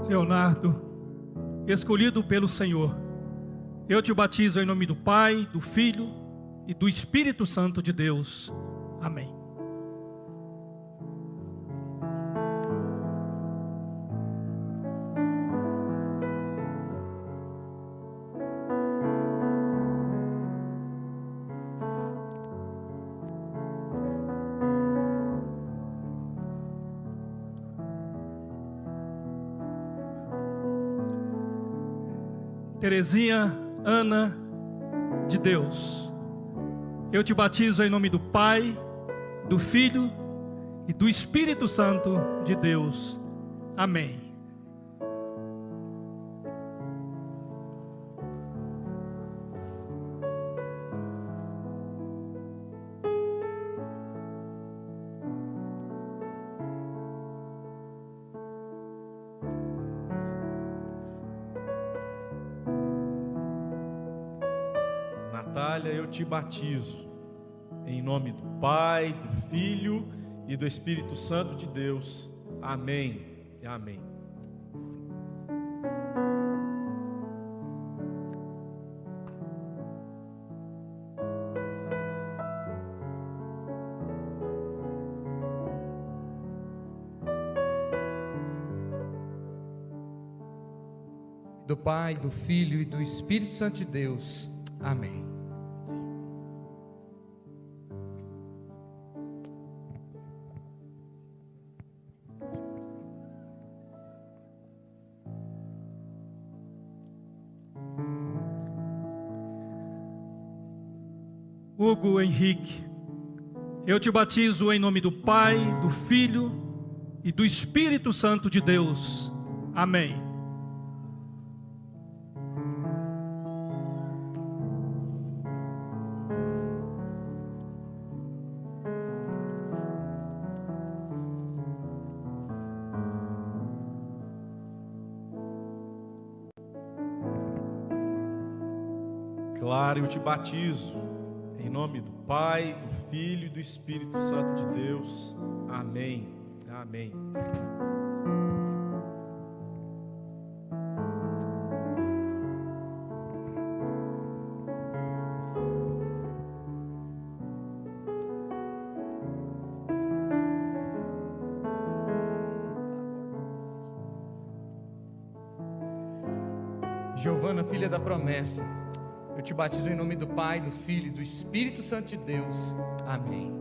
Leonardo, escolhido pelo Senhor, eu te batizo em nome do Pai, do Filho e do Espírito Santo de Deus. Amém. Terezinha Ana de Deus, eu te batizo em nome do Pai, do Filho e do Espírito Santo de Deus. Amém. Natália, eu te batizo em nome do Pai, do Filho e do Espírito Santo de Deus. Amém e amém. do Pai, do Filho e do Espírito Santo de Deus. Amém. Hugo Henrique, eu te batizo em nome do Pai, do Filho e do Espírito Santo de Deus. Amém. Clara, eu te batizo em nome do Pai, do Filho e do Espírito Santo de Deus. Amém. Amém. Giovana, filha da promessa, eu te batizo em nome do Pai, do Filho e do Espírito Santo de Deus. Amém.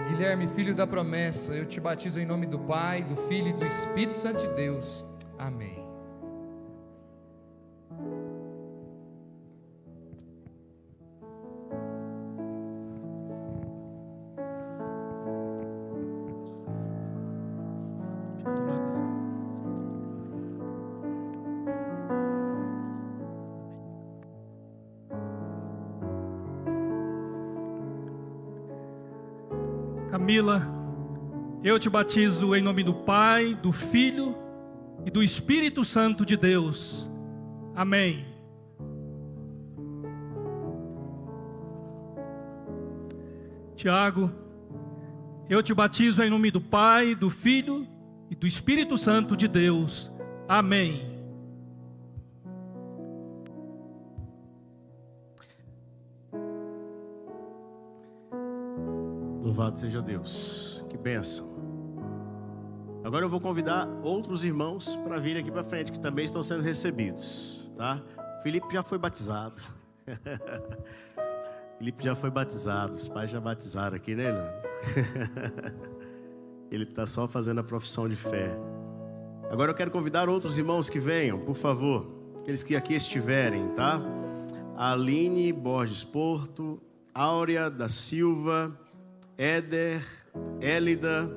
Guilherme, filho da promessa, eu te batizo em nome do Pai, do Filho e do Espírito Santo de Deus. Amém. Camila, eu te batizo em nome do Pai, do Filho e do Espírito Santo de Deus. Amém. Tiago, eu te batizo em nome do Pai, do Filho e do Espírito Santo de Deus. Amém. Louvado seja Deus, que bênção. Agora eu vou convidar outros irmãos para virem aqui para frente, que também estão sendo recebidos, tá? Felipe já foi batizado. Felipe já foi batizado, os pais já batizaram aqui, né, Leandro? Ele está só fazendo a profissão de fé. Agora eu quero convidar outros irmãos que venham, por favor, aqueles que aqui estiverem, tá? Aline Borges Porto, Áurea da Silva, Éder, Élida,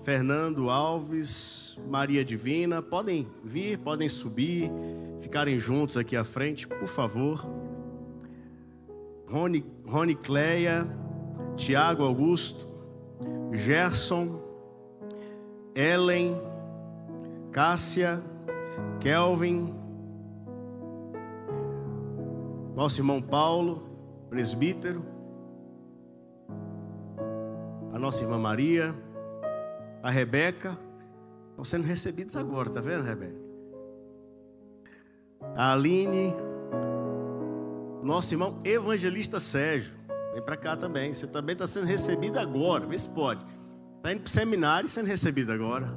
Fernando Alves, Maria Divina, podem vir, podem subir, ficarem juntos aqui à frente, por favor. Rony Cleia, Tiago Augusto, Gerson, Ellen, Cássia, Kelvin, nosso irmão Paulo, presbítero, a nossa irmã Maria, a Rebeca, estão sendo recebidos agora, tá vendo, Rebeca? A Aline, nosso irmão evangelista Sérgio, vem para cá também, você também está sendo recebido agora, vê se pode. Está indo para o seminário e sendo recebido agora.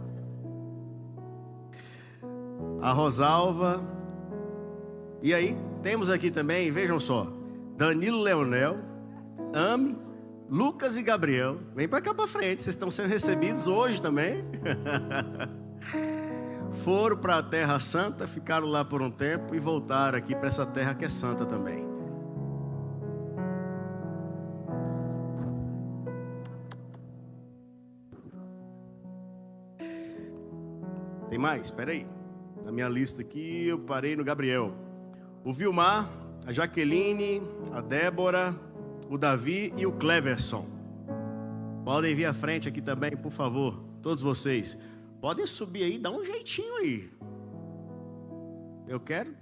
A Rosalva, e aí temos aqui também, vejam só, Danilo Leonel, Ame, Lucas e Gabriel, vem para cá para frente, vocês estão sendo recebidos hoje também. Foram para a Terra Santa, ficaram lá por um tempo e voltaram aqui para essa terra que é santa também. Tem mais? Espera aí. Na minha lista aqui eu parei no Gabriel. O Vilmar, a Jaqueline, a Débora, o Davi e o Cleverson. Podem vir à frente aqui também, por favor. Todos vocês. Podem subir aí, dá um jeitinho aí. Eu quero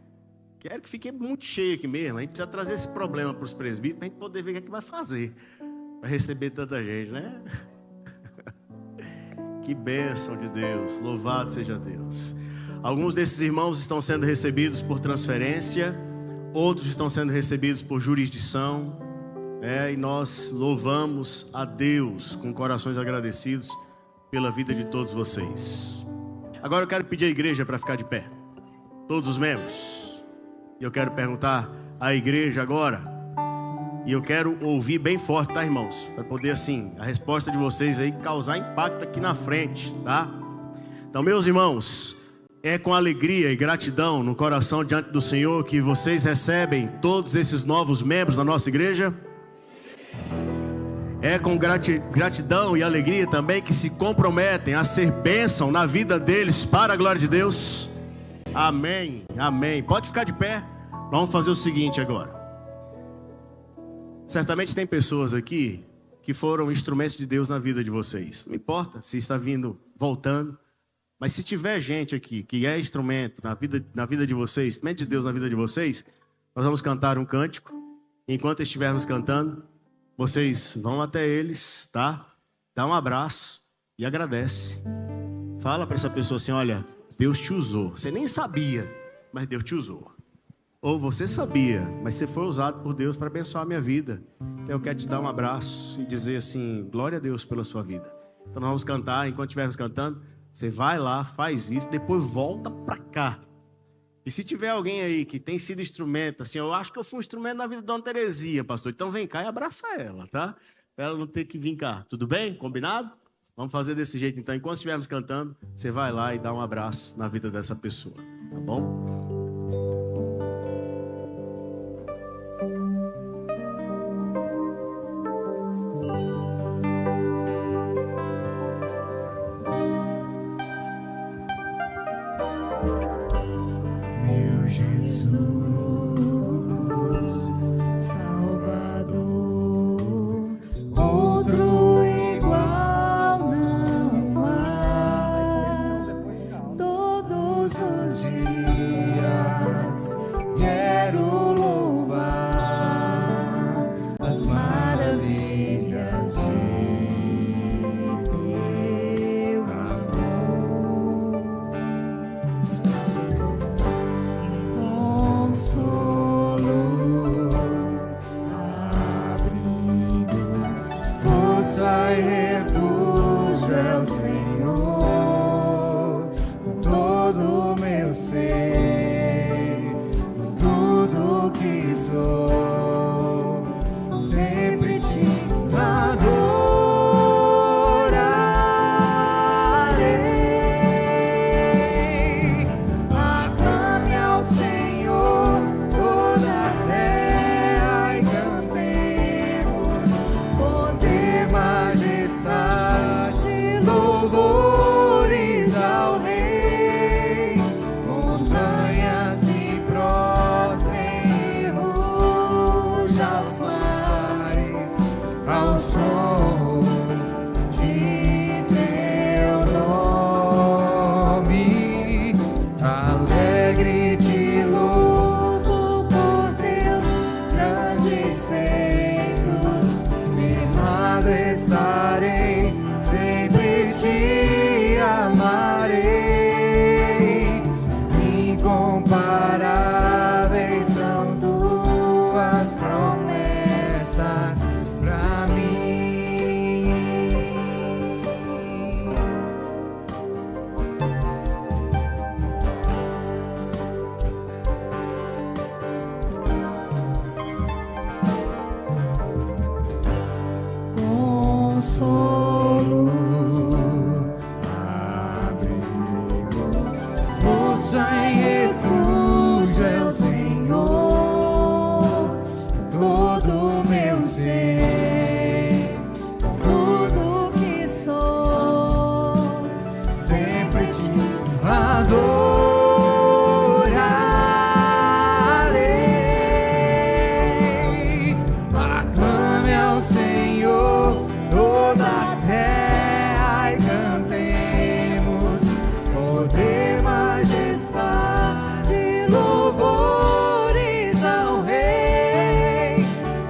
que fique muito cheio aqui mesmo. A gente precisa trazer esse problema para os presbíteros, para a gente poder ver o que é que vai fazer para receber tanta gente, né? Que bênção de Deus. Louvado seja Deus. Alguns desses irmãos estão sendo recebidos por transferência. outros estão sendo recebidos por jurisdição, e nós louvamos a Deus com corações agradecidos pela vida de todos vocês. Agora eu quero pedir à igreja para ficar de pé, todos os membros, e eu quero perguntar à igreja agora, e eu quero ouvir bem forte, tá, irmãos? Para poder, assim, a resposta de vocês aí causar impacto aqui na frente, tá? Então, meus irmãos, é com alegria e gratidão no coração diante do Senhor que vocês recebem todos esses novos membros da nossa igreja? É com gratidão e alegria também que se comprometem a ser bênção na vida deles para a glória de Deus? Amém, amém. Pode ficar de pé. Vamos fazer o seguinte agora. Certamente tem pessoas aqui que foram instrumentos de Deus na vida de vocês. Não importa se está vindo, voltando. Mas se tiver gente aqui que é instrumento na vida de vocês, instrumento de Deus na vida de vocês, nós vamos cantar um cântico. Enquanto estivermos cantando, vocês vão até eles, tá? Dá um abraço e agradece. Fala para essa pessoa assim, olha, Deus te usou. Você nem sabia, mas Deus te usou. Ou você sabia, mas você foi usado por Deus para abençoar a minha vida. Eu quero te dar um abraço e dizer assim, glória a Deus pela sua vida. Então nós vamos cantar, enquanto estivermos cantando, você vai lá, faz isso, depois volta para cá. E se tiver alguém aí que tem sido instrumento, assim, eu acho que eu fui um instrumento na vida da Dona Terezinha, pastor, então vem cá e abraça ela, tá? Para ela não ter que vir cá, tudo bem? Combinado? Vamos fazer desse jeito, então, enquanto estivermos cantando, você vai lá e dá um abraço na vida dessa pessoa, tá bom?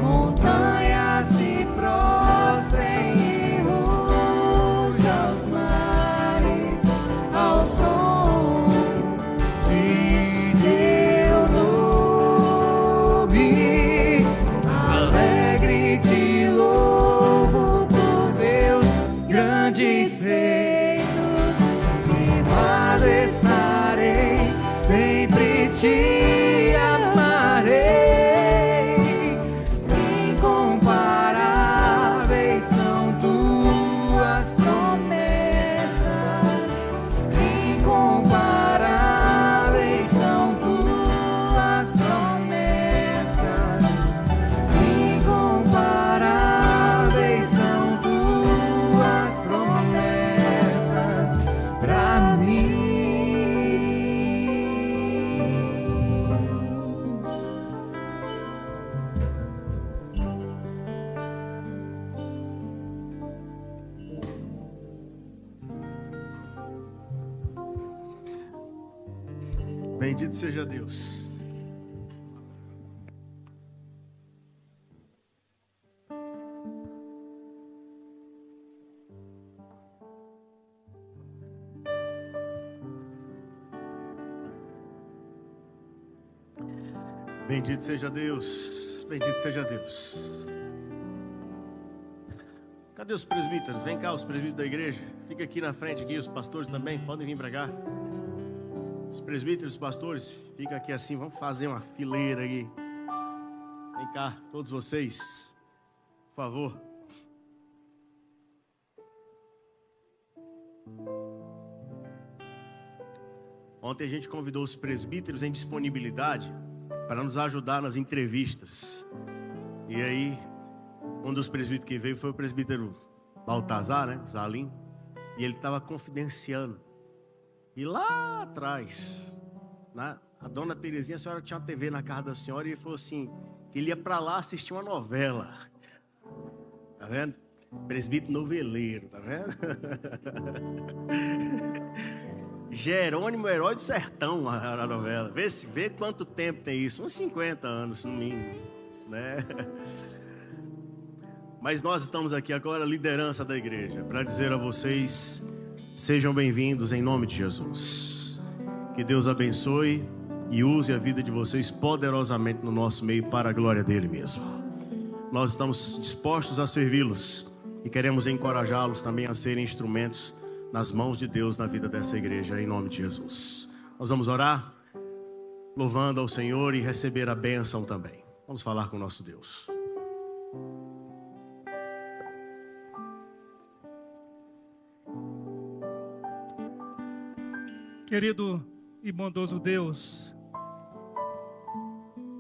Montanhas se Bendito seja Deus. Bendito seja Deus. Bendito seja Deus. Cadê os presbíteros? Vem cá, os presbíteros da igreja. Fica aqui na frente, aqui, os pastores também, podem vir para cá. Os presbíteros, os pastores, fica aqui assim, vamos fazer uma fileira aqui. Vem cá, todos vocês, por favor. Ontem a gente convidou os presbíteros em disponibilidade para nos ajudar nas entrevistas. E aí, um dos presbíteros que veio foi o presbítero Baltazar, né, Zalim, e ele estava confidenciando. E lá atrás, a dona Terezinha, a senhora tinha uma TV na casa da senhora e ele falou assim, que ele ia para lá assistir uma novela. Tá vendo? Presbítero noveleiro, tá vendo? Jerônimo, Herói do Sertão, a novela. Vê quanto tempo tem isso, uns 50 anos, no mínimo, né? Mas nós estamos aqui agora, a liderança da igreja, para dizer a vocês, sejam bem-vindos em nome de Jesus. Que Deus abençoe e use a vida de vocês poderosamente no nosso meio para a glória dele mesmo. Nós estamos dispostos a servi-los e queremos encorajá-los também a serem instrumentos nas mãos de Deus na vida dessa igreja, em nome de Jesus. Nós vamos orar, louvando ao Senhor e receber a bênção também. Vamos falar com o nosso Deus. Querido e bondoso Deus,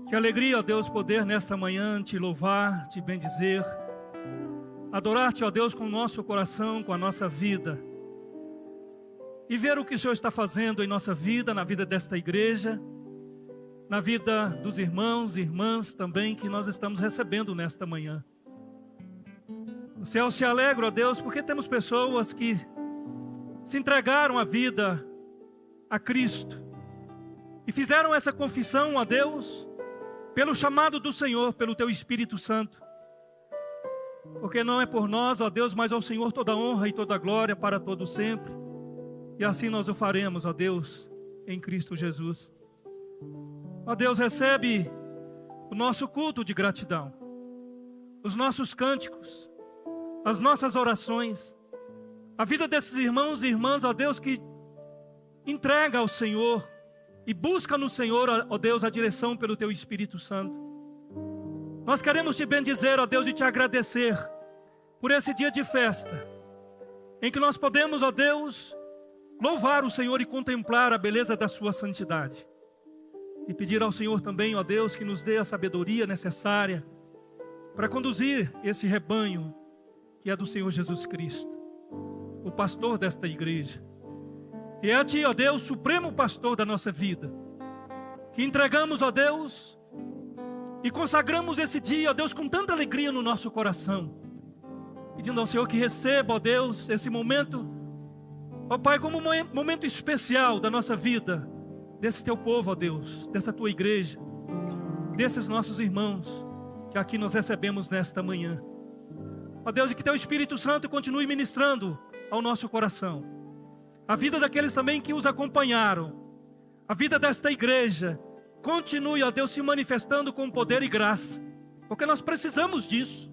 que alegria, ó Deus, poder nesta manhã te louvar, te bendizer, adorar-te, ó Deus, com o nosso coração, com a nossa vida, e ver o que o Senhor está fazendo em nossa vida, na vida desta igreja, na vida dos irmãos e irmãs também que nós estamos recebendo nesta manhã. O céu se alegra, ó Deus, porque temos pessoas que se entregaram a vida a Cristo e fizeram essa confissão a Deus pelo chamado do Senhor, pelo Teu Espírito Santo, porque não é por nós, ó Deus, mas ao Senhor toda a honra e toda a glória para todo sempre, e assim nós o faremos, ó Deus, em Cristo Jesus. Ó Deus, recebe o nosso culto de gratidão, os nossos cânticos, as nossas orações, a vida desses irmãos e irmãs, ó Deus, que entrega ao Senhor e busca no Senhor, ó Deus, a direção pelo Teu Espírito Santo. Nós queremos Te bendizer, ó Deus, e Te agradecer por esse dia de festa, em que nós podemos, ó Deus, louvar o Senhor e contemplar a beleza da Sua santidade. E pedir ao Senhor também, ó Deus, que nos dê a sabedoria necessária para conduzir esse rebanho que é do Senhor Jesus Cristo, o pastor desta igreja. E é a Ti, ó Deus, supremo pastor da nossa vida, que entregamos, ó Deus, e consagramos esse dia, ó Deus, com tanta alegria no nosso coração, pedindo ao Senhor que receba, ó Deus, esse momento, ó Pai, como um momento especial da nossa vida, desse Teu povo, ó Deus, dessa Tua igreja, desses nossos irmãos, que aqui nós recebemos nesta manhã. Ó Deus, e que Teu Espírito Santo continue ministrando ao nosso coração, a vida daqueles também que os acompanharam, a vida desta igreja, continue, ó Deus, se manifestando com poder e graça, porque nós precisamos disso,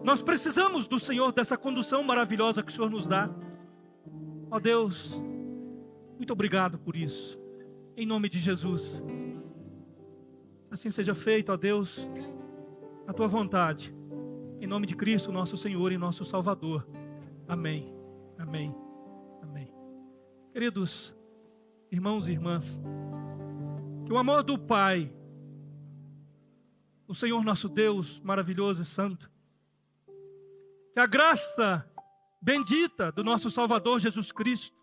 nós precisamos do Senhor, dessa condução maravilhosa que o Senhor nos dá. Ó Deus, muito obrigado por isso, em nome de Jesus. Assim seja feito, ó Deus, a Tua vontade, em nome de Cristo, nosso Senhor e nosso Salvador. Amém, amém, amém. Queridos irmãos e irmãs, que o amor do Pai, o Senhor nosso Deus maravilhoso e santo, que a graça bendita do nosso Salvador Jesus Cristo,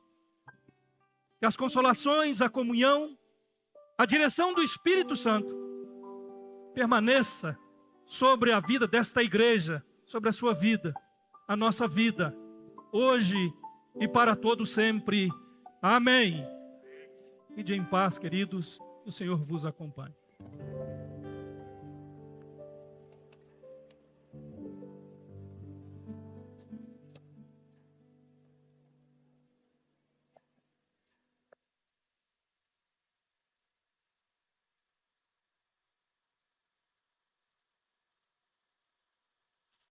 que as consolações, a comunhão, a direção do Espírito Santo permaneça sobre a vida desta igreja, sobre a sua vida, a nossa vida, hoje e para todo sempre. Amém. Ide em paz, queridos, que o Senhor vos acompanhe.